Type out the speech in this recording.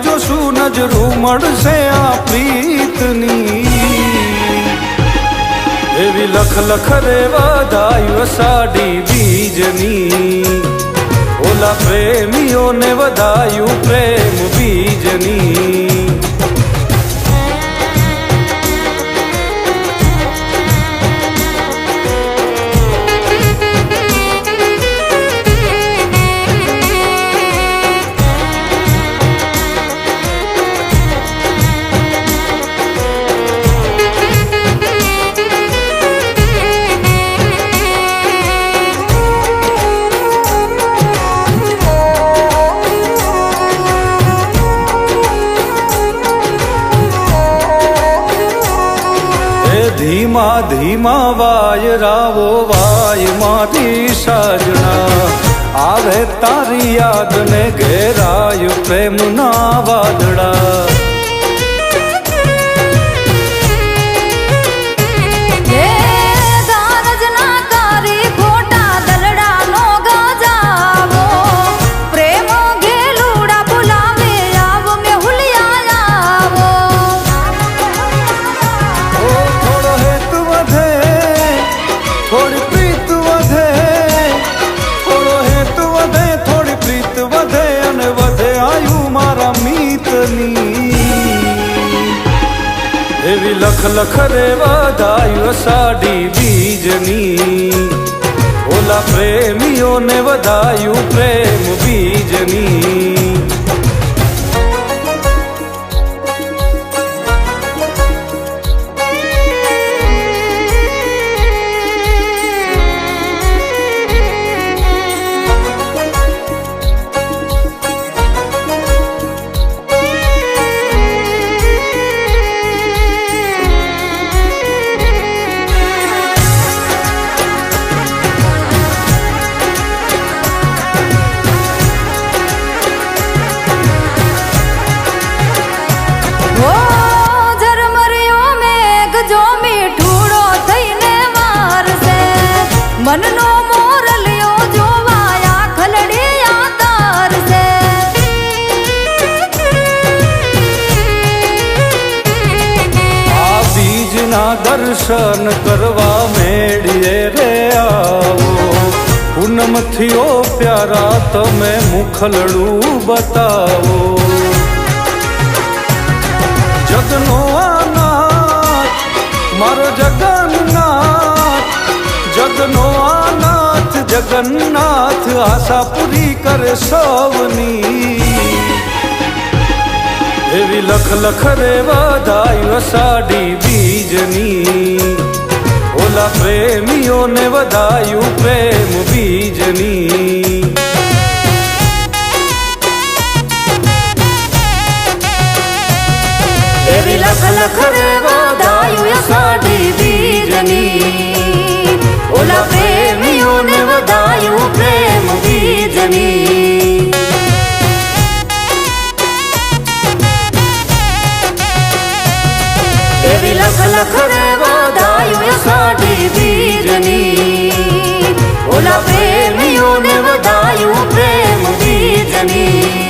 જોશું નજરું મળશે આ પ્રીતની એવી લખ લખ રે વધાયું અષાઢી બીજની ઓલા પ્રેમીઓને વધાયું પ્રેમ બીજની ધીમા ધીમા વાયરાવો વાયમાંથી સાજણા આવે તારી યાદ ને ઘેરાય પ્રેમના વાદળા એવી લખ લખ રે વધાયું અષાઢી બીજની ઓલા પ્રેમીઓને વધાયું પ્રેમ બીજની મનનો મોરલિયો જોવાયા ખલડિયા તારસે આ બીજના દર્શન કરવા મેળીએ રે આવો પૂનમથી ઓ પ્યારા તમે મુખલડું બતાવો જગનો આનાથ મારો જગન્નાથ જગનો આનાથ જગન્નાથ આશા પૂરી કરે સૌની એવી લખ લખ રે વધાયું અષાઢી બીજની ઓલા પ્રેમીઓને વધાયું પ્રેમ બીજની એવી લખ લખ રે વધાયું અષાઢી બીજની ઓલા પ્રેમીઓને વધાયું પ્રેમ બીજની એવી લખ લખ રે વધાયું અષાઢી બીજની ઓલા પ્રેમીઓને વધાયું પ્રેમ બીજની